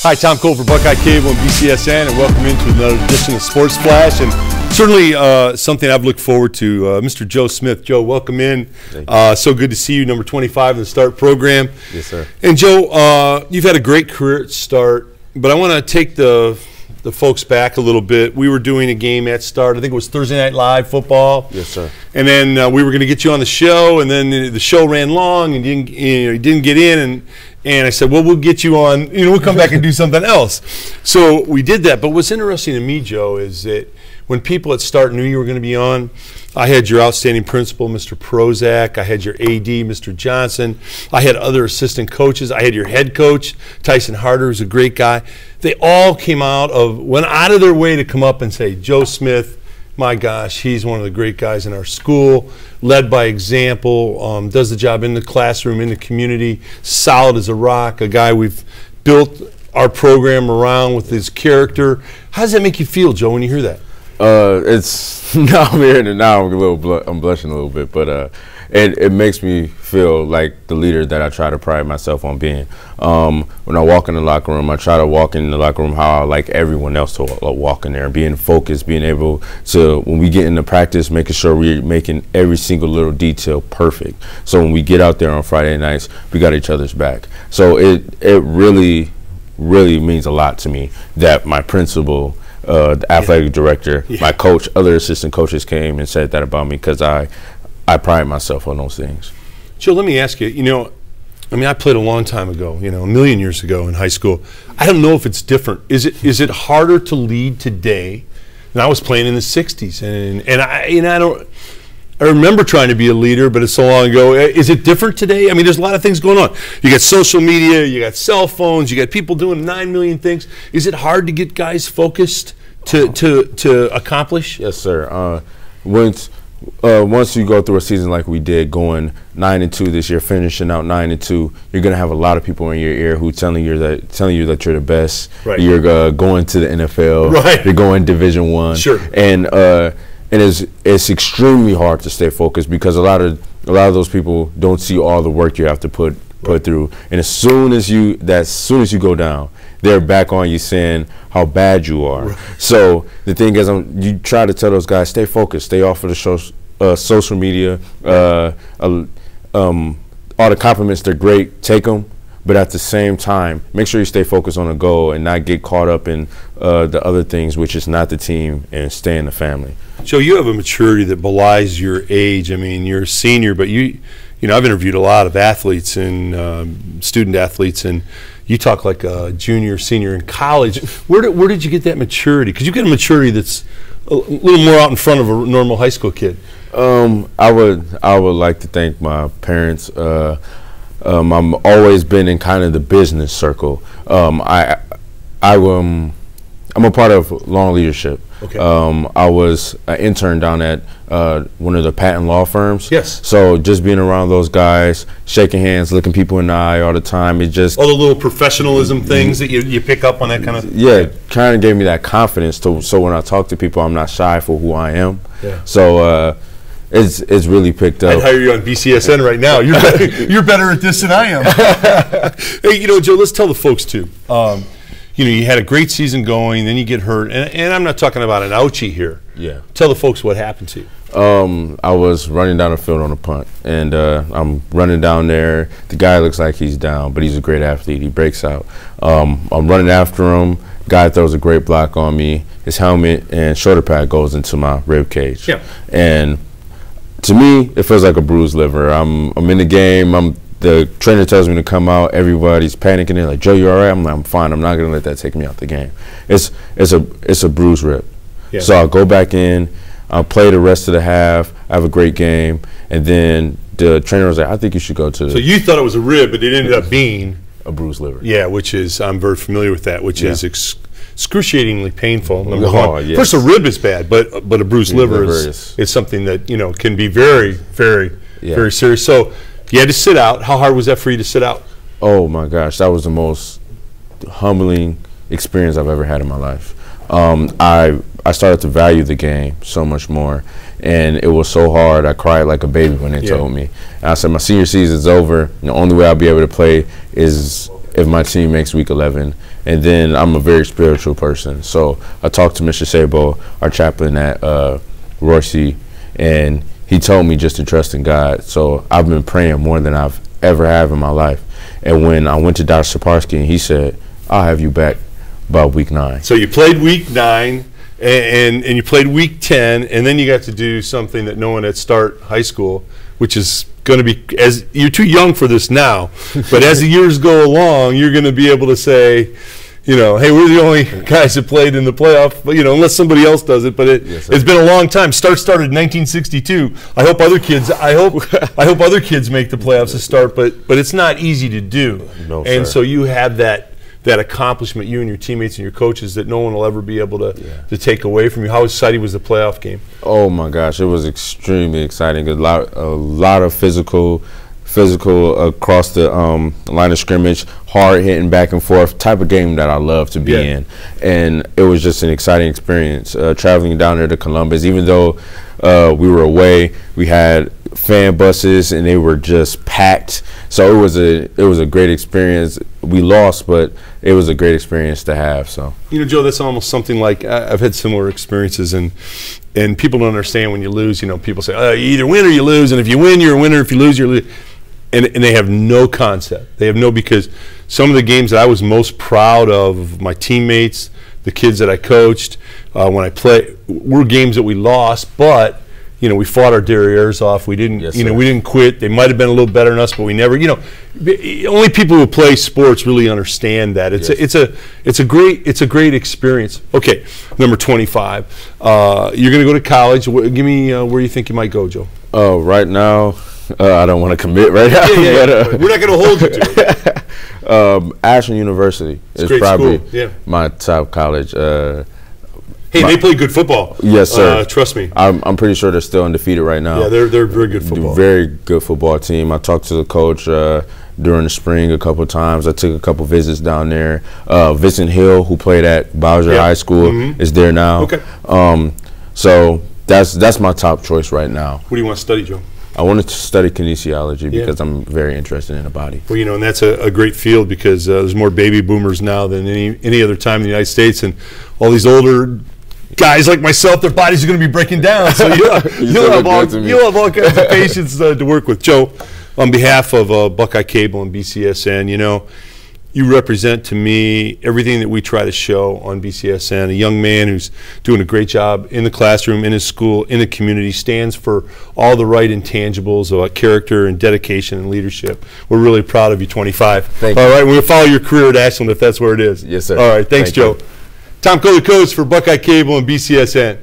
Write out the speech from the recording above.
Hi, Tom Cole for Buckeye Cable and BCSN, and welcome into another edition of Sports Flash. And certainly something I've looked forward to. Mr. Joe Smith. Joe, welcome in. So good to see you, number 25 in the START program. Yes, sir. And Joe, you've had a great career at START, but I want to take the folks back a little bit. We were doing a game at START. I think it was Thursday Night Live football. Yes, sir. And then we were going to get you on the show, and then the show ran long, and you didn't get in. And I said, well, we'll get you on, we'll come back and do something else. So we did that. But what's interesting to me, Joe, is that when people at START knew you were going to be on, I had your outstanding principal, Mr. Prozac. I had your AD, Mr. Johnson. I had other assistant coaches. I had your head coach, Tyson Harder, who's a great guy. They all went out of their way to come up and say, Joe Smith, my gosh, he's one of the great guys in our school, led by example, does the job in the classroom, in the community, solid as a rock, a guy we've built our program around with his character. How does that make you feel, Joe, when you hear that? It's now I'm hearing it now. I'm blushing a little bit, but it makes me feel like the leader that I try to pride myself on being. When I walk in the locker room, I try to walk in the locker room how I like everyone else to walk in there, being focused, being able to, when we get into practice, making sure we're making every single little detail perfect. So when we get out there on Friday nights, we got each other's back. So it really means a lot to me that my principal, the athletic director, my coach, other assistant coaches came and said that about me, because I pride myself on those things. Joe, let me ask you, I played a long time ago, a million years ago in high school. I don't know if it's different. Is it harder to lead today? And I was playing in the 60s, and I remember trying to be a leader, but it's so long ago. Is it different today? I mean, there's a lot of things going on. You got social media, you got cell phones, you got people doing 9 million things. Is it hard to get guys focused to accomplish? Yes, sir. Once you go through a season like we did, going 9-2 this year, finishing out 9-2, you're gonna have a lot of people in your ear who telling you that you're the best. Right. You're going to the NFL. Right. You're going Division I. Sure. And it's extremely hard to stay focused, because a lot of those people don't see all the work you have to put through. And as soon as you go down, they're back on you saying how bad you are. Right. So the thing is, you try to tell those guys, stay focused, stay off of the social media. All the compliments, they're great, take them. But at the same time, make sure you stay focused on the goal and not get caught up in the other things, which is not the team, and stay in the family. Joe, you have a maturity that belies your age. I mean, you're a senior, but I've interviewed a lot of athletes and student athletes, and you talk like a junior, senior in college. Where did you get that maturity? Because you get a maturity that's a little more out in front of a normal high school kid. I would like to thank my parents. I'm always been in kind of the business circle. I'm a part of Long Leadership. Okay. I was an intern down at one of the patent law firms. Yes. So just being around those guys, shaking hands, looking people in the eye all the time, it just all the little professionalism things that you pick up on, that kind of. Yeah, kind of gave me that confidence so when I talk to people, I'm not shy for who I am. Yeah. So it's really picked up. I'd hire you on BCSN right now. You're better at this than I am. Hey, Joe, let's tell the folks too. You had a great season going, then you get hurt, and I'm not talking about an ouchie here. Yeah. Tell the folks what happened to you. I was running down the field on a punt, and I'm running down there. The guy looks like he's down, but he's a great athlete. He breaks out. I'm running after him. Guy throws a great block on me. His helmet and shoulder pad goes into my rib cage. Yeah. And to me, it feels like a bruised liver. I'm in the game. The trainer tells me to come out. Everybody's panicking. They're like, Joe, you all right? I'm like, I'm fine. I'm not going to let that take me out the game. It's a bruised rib. Yeah. So I'll go back in. I'll play the rest of the half. I have a great game. And then the trainer was like, I think you should go to. So you thought it was a rib, but it ended up being a bruised liver. Yeah, which is, I'm very familiar with that, which is excruciatingly painful. Number one. Yes. First, a rib is bad, but a bruised liver is something that can be very, very, very serious. So you had to sit out. How hard was that for you to sit out? Oh my gosh, that was the most humbling experience I've ever had in my life. I started to value the game so much more, and it was so hard. I cried like a baby when they told me. And I said, my senior season's over, and the only way I'll be able to play is if my team makes week 11. And then I'm a very spiritual person. So I talked to Mr. Sabo, our chaplain at Royce, and he told me just to trust in God. So I've been praying more than I've ever have in my life. And when I went to Dr. Saparsky, and he said, I'll have you back by week 9. So you played week 9, and you played week 10, and then you got to do something that no one at Start High School, which is going to be, as you're too young for this now, but as the years go along, you're going to be able to say, you know, hey, we're the only guys that played in the playoff, but, you know, unless somebody else does it. But it's been a long time. Start started in 1962. I hope other kids make the playoffs to Start, but it's not easy to do. No, and sir. so you have that accomplishment, you and your teammates and your coaches, that no one will ever be able to take away from you. How exciting was the playoff game? Oh my gosh, it was extremely exciting. A lot of physical across the line of scrimmage, hard hitting back and forth type of game that I love to be in. And it was just an exciting experience traveling down there to Columbus. Even though we were away, we had fan buses and they were just packed. So it was a great experience. We lost, but it was a great experience to have. So, you know, Joe, that's almost something like I've had similar experiences, and people don't understand when you lose. You know, people say, you either win or you lose, and if you win, you're a winner. If you lose, you're a loser. And they have no concept. They have no, because some of the games that I was most proud of my teammates, the kids that I coached, when I played, were games that we lost, but you know, we fought our derrieres off. We didn't, we didn't quit. They might have been a little better than us, but we never, you know, only people who play sports really understand that. It's a great experience. Okay, number 25. You're going to go to college. Give me where you think you might go, Joe. Right now, I don't want to commit right now. But, we're not going to hold you to it. Ashland University is probably my top college. Hey, they play good football. Yes, sir. Trust me. I'm pretty sure they're still undefeated right now. Yeah, they're a very good football. Very good football team. I talked to the coach during the spring a couple of times. I took a couple visits down there. Vincent Hill, who played at Bowser High School, is there now. Okay. So that's my top choice right now. What do you want to study, Joe? I wanted to study kinesiology because I'm very interested in the body. Well, you know, and that's a great field because there's more baby boomers now than any other time in the United States, and all these older guys like myself, their bodies are going to be breaking down. So you'll have all kinds of patience to work with. Joe, on behalf of Buckeye Cable and BCSN, you know, you represent to me everything that we try to show on BCSN. A young man who's doing a great job in the classroom, in his school, in the community, stands for all the right intangibles of character and dedication and leadership. We're really proud of you, 25. Thank you. All right, we'll follow your career at Ashland if that's where it is. Yes, sir. All right, thanks, Joe. Tom Kohler, coach for Buckeye Cable and BCSN.